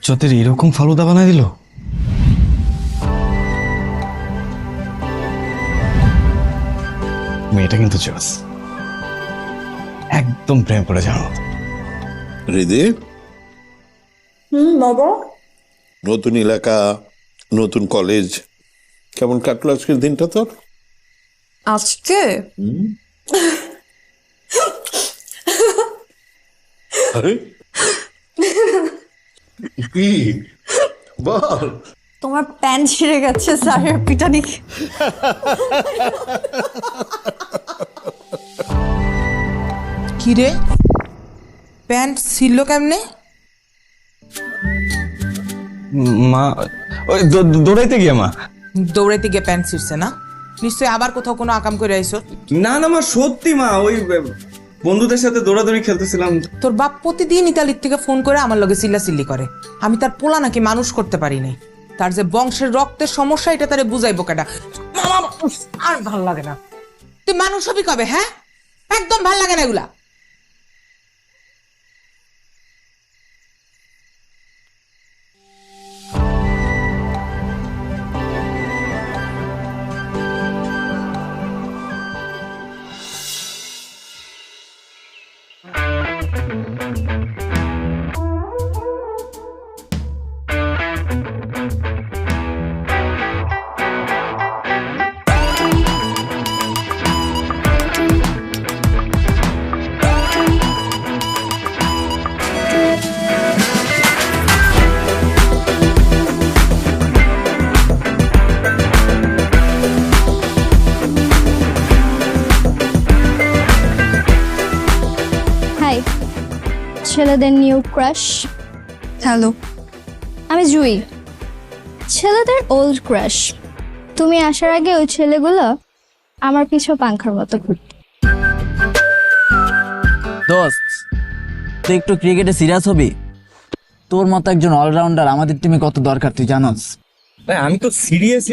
চোতের এরকম ফালুদা বানাই দিল। মেয়েটা কিন্তু জোস, একদম প্রেম করে যাওয়ার মতো। হৃদি, বাবা, নতুন এলাকা, নতুন কলেজ, কেমন কাটলো আজকের দিনটা তোর? আজকে আরে কি বল। তোমার প্যান্ট ছিঁড়ে গেছে স্যারের পিটানি। কিরে প্যান্ট ছিল কেমনে? মা ওই দৌড়াইতে গিয়ে মা। দৌড়াইতে গিয়ে প্যান্ট ছিঁড়ছে না? নিশ্চয়ই আবার কোথাও কোনো আকাম করে আইসো। না না মা, সত্যি মা, ওই বন্ধুদের সাথে দৌড়াদৌড়ি খেলতেছিলাম। তোর বাপ প্রতিদিন ইতালির থেকে ফোন করে আমার লগে চিল্লাচিল্লি করে। আমি তার পোলা নাকি মানুষ করতে পারি নাই। তার যে বংশের রক্তের সমস্যা এটা তারে বুঝাইবো কেডা? আর ভাল লাগে না। তুই মানুষ হবি কবে? হ্যাঁ, একদম ভাল লাগে না এগুলা। হাই, ছেলেদের নিউ ক্রাশ। হ্যালো, আমি জুই, ছেলেদের ওল্ড ক্রাশ। তুমি আসার আগে ওই ছেলেগুলো আমার পিছু পাংখার মতো ঘুরত। দোস্ত, তুই একটু ক্রিকেটে সিরিয়াস হবি? তোর মতো একজন অলরাউন্ডার আমাদের টিমে কত দরকার তুই জানোস? আমি তো সিরিয়াস।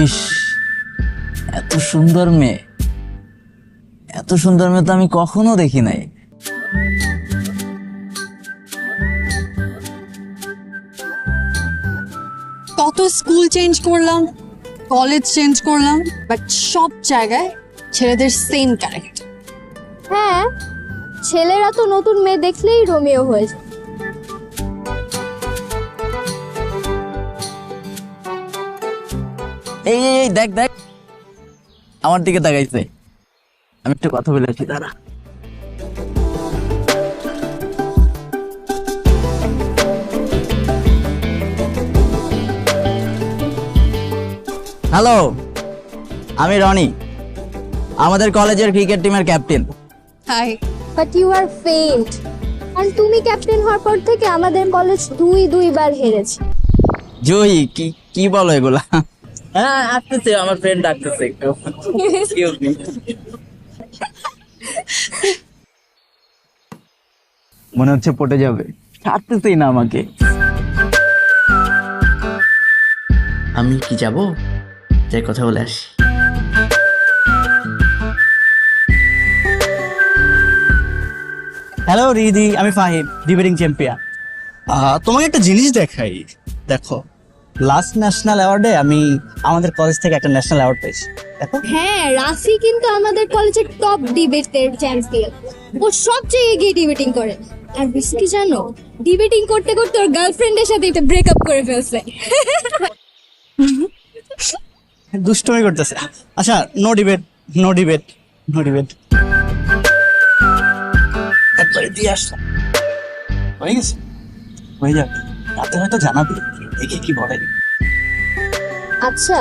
ইস, এত সুন্দর মেয়ে, এত সুন্দর মেয়ে তো আমি কখনো দেখি নাই। কত স্কুল চেঞ্জ করলাম, কলেজ চেঞ্জ করলাম, বাট সব জায়গায় ছেলেদের সেম ক্যারেক্টার। হ্যাঁ, ছেলেরা তো নতুন মেয়ে দেখলেই রোমিও হয়ে যায়। এই এই এই, দেখ দেখ, আমার দিকে তাকাইছে। আমি একটু কথা বলে আসি, দাঁড়া। হ্যালো, আমি রনি, আমাদের কলেজের ক্রিকেট টিমের captain. Hi, but you are faint. আর তুমি ক্যাপ্টেন হওয়ার পর থেকে আমাদের কলেজ দুইবার হেরেছে। জয়ী, কি কি বলো এগুলা? হ্যাঁ, আসতেছে, আমার ফ্রেন্ড ডাকতেছে একটু। Excuse me. মনে হচ্ছে পটে যাবে, ছাড়তেছেই না আমাকে। আমি কি যাব? যাই কথা বলে আসি। হ্যালো রিদি, আমি ফাহিম, ডিবেটিং চ্যাম্পিয়ন। তোমাকে একটা জিনিস দেখাই, দেখো। লাস্ট ন্যাশনাল অ্যাওয়ার্ডে আমি আমাদের কলেজ থেকে একটা ন্যাশনাল অ্যাওয়ার্ড পেয়েছি, দেখো। হ্যাঁ, রাফি কিন্তু আমাদের কলেজের টপ ডিবেটের চ্যাম্পিয়ন। ও সবচেয়ে এগিয়ে ডিবেটিং করে। আর বেশি কি জানো, ডিবেটিং করতে করতে ওর গার্লফ্রেন্ডের সাথে একটা ব্রেকআপ করে ফেলছে। দুষ্টুমি করতেছে। আচ্ছা, no debate, no debate, no debate. একবারে দিয়ে আসলাম, হয়ে গেছে, হয়ে যাবে। রাতে হয়তো জানাবি দেখি কি বলে। আচ্ছা,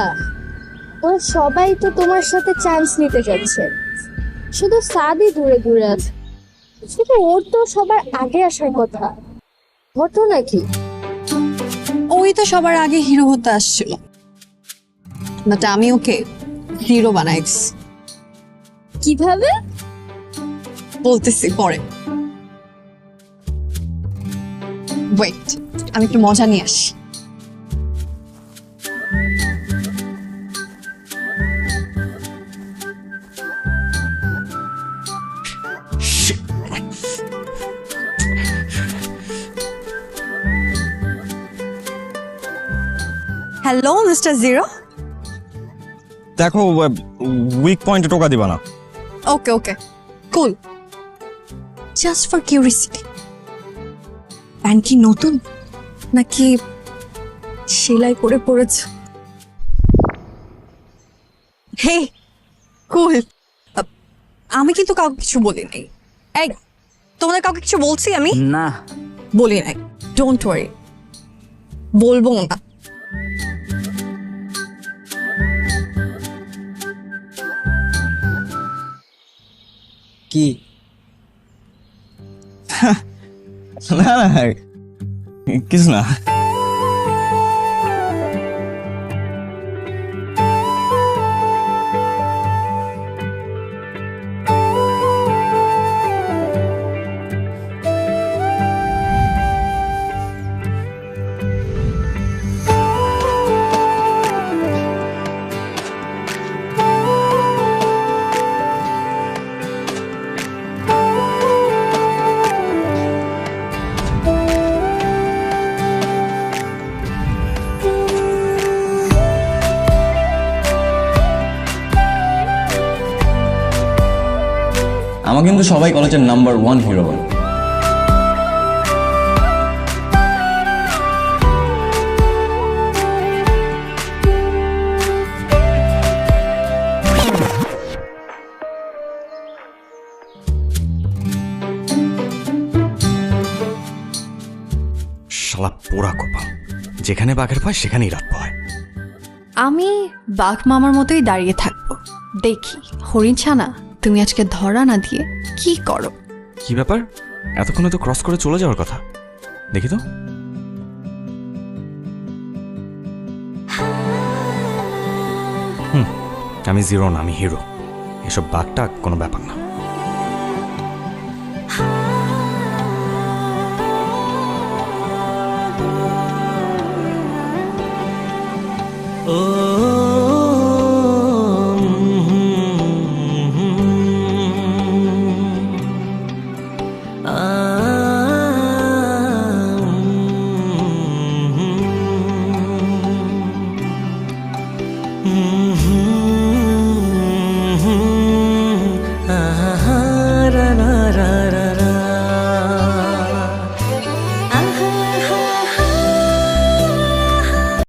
ওরা সবাই তো তোমার সাথে চান্স নিতে যাচ্ছে, শুধু সাদই দূরে দূরে আছে। শুধু ওর তো সবার আগে আসার কথা, ঘটনা কি? ওই তো সবার আগে হিরো হতে আসছিল, বাট আমি ওকে হিরো বানাইছি। কিভাবে? বলতেছি পরে। ওয়েট, আমি একটু মজা নিয়ে আসি। Hello mister zero. দেখো উইক পয়েন্টে টোকা দিবা না। ওকে ওকে কুল। জাস্ট ফর কিউরিসিটি, প্যান্ট কি নতুন নাকি সেলাই করে পড়েছ? হে কুল, আমি কিন্তু কাউকে কিছু বলি নাই। এই তোমাদের কাউকে কিছু বলছি আমি? না বলি নাই। ডোন্ট ওয়ারি, বলবো না। কি না না কিছু না। আমার কিন্তু সবাই কলেজের নাম্বার 1 হিরো বলে। শালা পোড়া কপাল, যেখানে বাঘের পায় সেখানেই রাত পায়। আমি বাঘ মামার মতোই দাঁড়িয়ে থাকবো, দেখি হরিণ ছানা তুমি আজকে ধরা না দিয়ে কি করো। কি ব্যাপার, এতক্ষণে তো ক্রস করে চলে যাওয়ার কথা। দেখি তো। আমি জিরো না, আমি হিরো। এসব বাঘটা কোনো ব্যাপার না।